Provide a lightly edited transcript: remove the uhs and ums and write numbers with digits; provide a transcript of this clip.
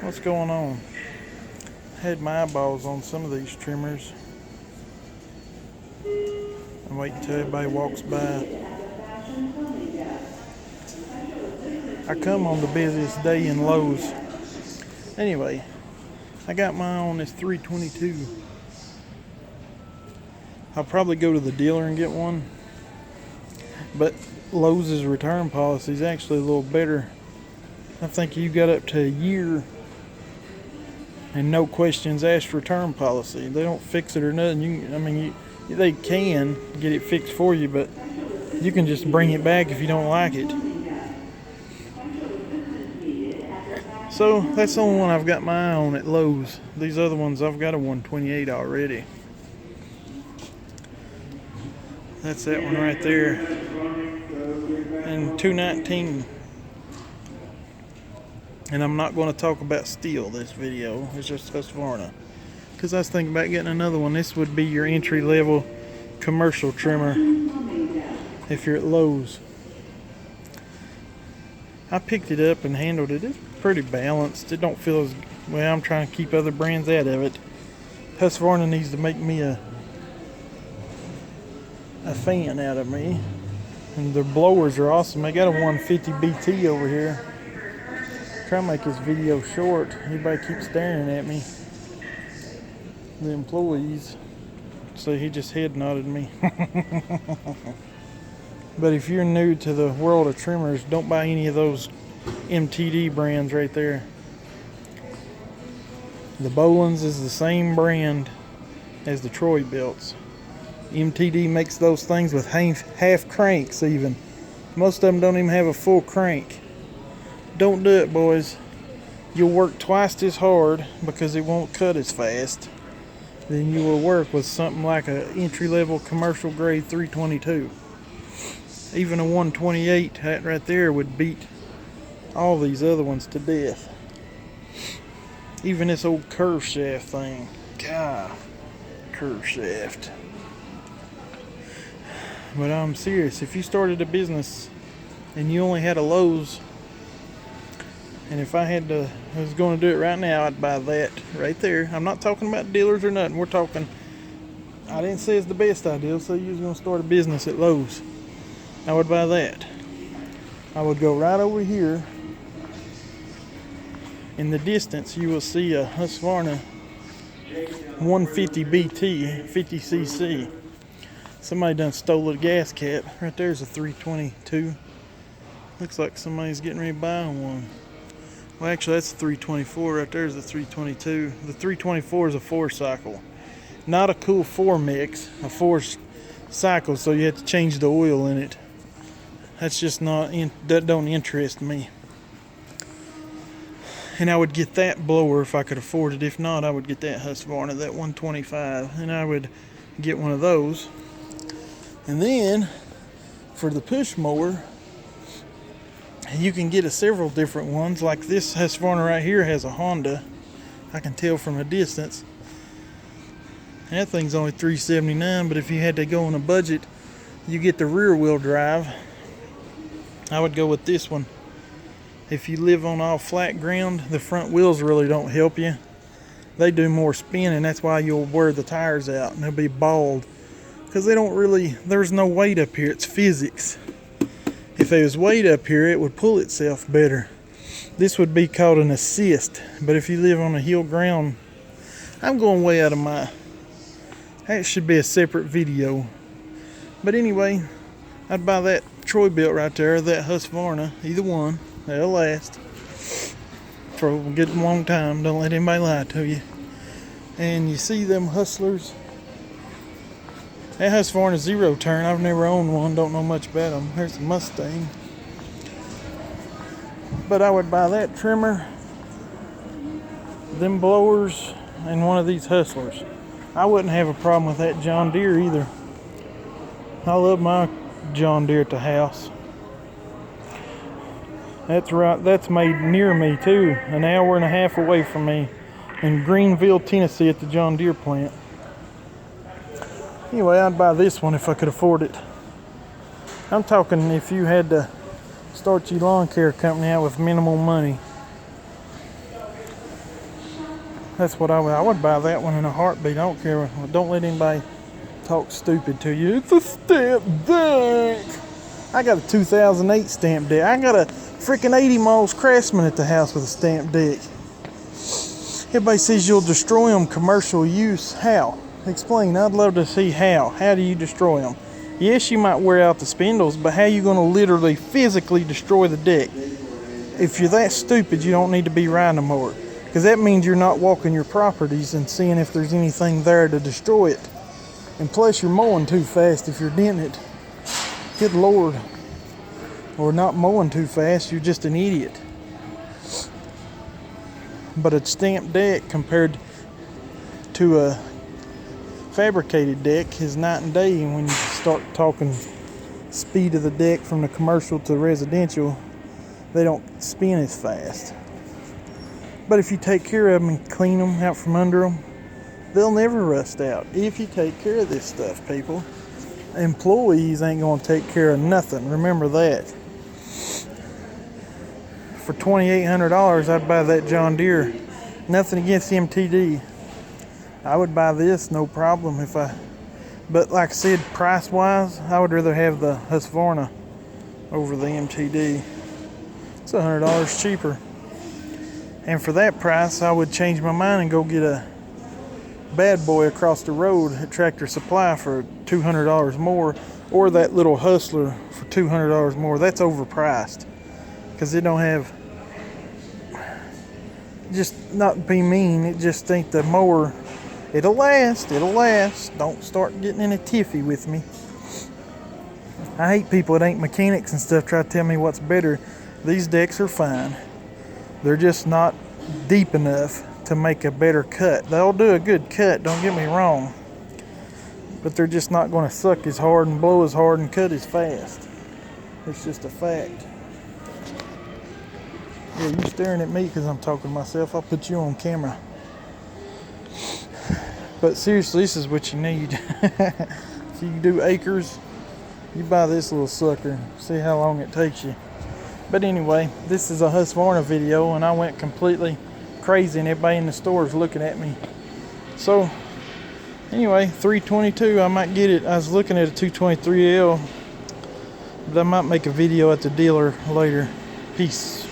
What's going on? Had my eyeballs on some of these trimmers. I'm waiting until everybody walks by. I come on the busiest day in Lowe's. Anyway, I got mine on this 322. I'll probably go to the dealer and get one. But Lowe's return policy is actually a little better. I think you got up to a year and no questions asked return policy. They don't fix it or nothing. They can get it fixed for you, but you can just bring it back if you don't like it. So that's the only one I've got my eye on at Lowe's. These other ones, I've got a 128 already. That's that one right there. And 219. And I'm not going to talk about steel this video. It's just Husqvarna. Because I was thinking about getting another one. This would be your entry-level commercial trimmer if you're at Lowe's. I picked it up and handled it. It's pretty balanced. It don't feel as well. I'm trying to keep other brands out of it. Husqvarna needs to make me a fan out of me. And their blowers are awesome. I got a 150 BT over here. Try to make this video short. Everybody keeps staring at me. The employees. So he just head nodded me. But if you're new to the world of trimmers, don't buy any of those MTD brands right there. The Boland's is the same brand as the Troy belts. MTD makes those things with half cranks even. Most of them don't even have a full crank. Don't do it, boys. You'll work twice as hard because it won't cut as fast than you will work with something like an entry-level commercial grade 322. Even a 128, that right there would beat all these other ones to death. Even this old curve shaft thing. God, curve shaft. But I'm serious. If you started a business and you only had a Lowe's, and if I was going to do it right now, I'd buy that right there. I'm not talking about dealers or nothing. We're talking, I didn't say it's the best idea, so you was going to start a business at Lowe's. I would buy that. I would go right over here. In the distance, you will see a Husqvarna 150 BT, 50cc. Somebody done stole a gas cap. Right there's a 322. Looks like somebody's getting ready to buy one. Well, actually, that's a 324. Right there's a 322. The 324 is a 4-cycle. Not a cool 4 mix, a 4-cycle, so you have to change the oil in it. That's just that don't interest me. And I would get that blower if I could afford it. If not, I would get that Husqvarna, that 125, and I would get one of those. And then, for the push mower, you can get several different ones. Like this Husqvarna right here has a Honda. I can tell from a distance. That thing's only $379, but if you had to go on a budget, you get the rear wheel drive. I would go with this one. If you live on all flat ground, the front wheels really don't help you. They do more spinning. That's why you'll wear the tires out and they'll be bald. Because there's no weight up here. It's physics. If there was weight up here, it would pull itself better. This would be called an assist. But if you live on a hill ground, I'm going way out of that should be a separate video. But anyway, I'd buy that Troy belt right there, that Husqvarna, either one. They'll last for a good long time. Don't let anybody lie to you. And you see them Hustlers. That Husqvarna zero turn. I've never owned one. Don't know much about them. There's a Mustang. But I would buy that trimmer, them blowers, and one of these Hustlers. I wouldn't have a problem with that John Deere either. I love my John Deere at the house. That's right. That's made near me too. An hour and a half away from me in Greenville, Tennessee at the John Deere plant. Anyway, I'd buy this one if I could afford it. I'm talking if you had to start your lawn care company out with minimal money. That's what I would buy that one in a heartbeat. I don't care. Don't let anybody talk stupid to you. It's a stamp deck. I got a 2008 stamp deck. I got a freaking 80 miles Craftsman at the house with a stamp deck. Everybody says you'll destroy them commercial use. How? Explain. I'd love to see how. How do you destroy them? Yes, you might wear out the spindles, but how are you going to literally physically destroy the deck? If you're that stupid, you don't need to be riding a mower, because that means you're not walking your properties and seeing if there's anything there to destroy it. And plus, you're mowing too fast if you're denting it. Good Lord. Or not mowing too fast, you're just an idiot. But a stamped deck compared to a fabricated deck is night and day. And when you start talking speed of the deck from the commercial to the residential, they don't spin as fast. But if you take care of them and clean them out from under them, they'll never rust out. If you take care of this stuff, people. Employees ain't gonna take care of nothing. Remember that. For $2,800, I'd buy that John Deere. Nothing against MTD. I would buy this, no problem. But like I said, price-wise, I would rather have the Husqvarna over the MTD. It's $100 cheaper. And for that price, I would change my mind and go get a bad boy across the road at Tractor Supply for $200 more, or that little Hustler for $200 more. That's overpriced. Because it don't have, just not be mean, it just think the mower, it'll last. Don't start getting in a tiffy with me. I hate people that ain't mechanics and stuff try to tell me what's better. These decks are fine. They're just not deep enough to make a better cut. They'll do a good cut, don't get me wrong, but they're just not going to suck as hard and blow as hard and cut as fast. It's just a fact. Yeah, you staring at me because I'm talking to myself. I'll put you on camera. But seriously, this is what you need. If you do acres, you buy this little sucker. See how long it takes you. But anyway, this is a Husqvarna video, and I went completely crazy, and everybody in the store is looking at me. So anyway, 322, I might get it. I was looking at a 223L, but I might make a video at the dealer later. Peace.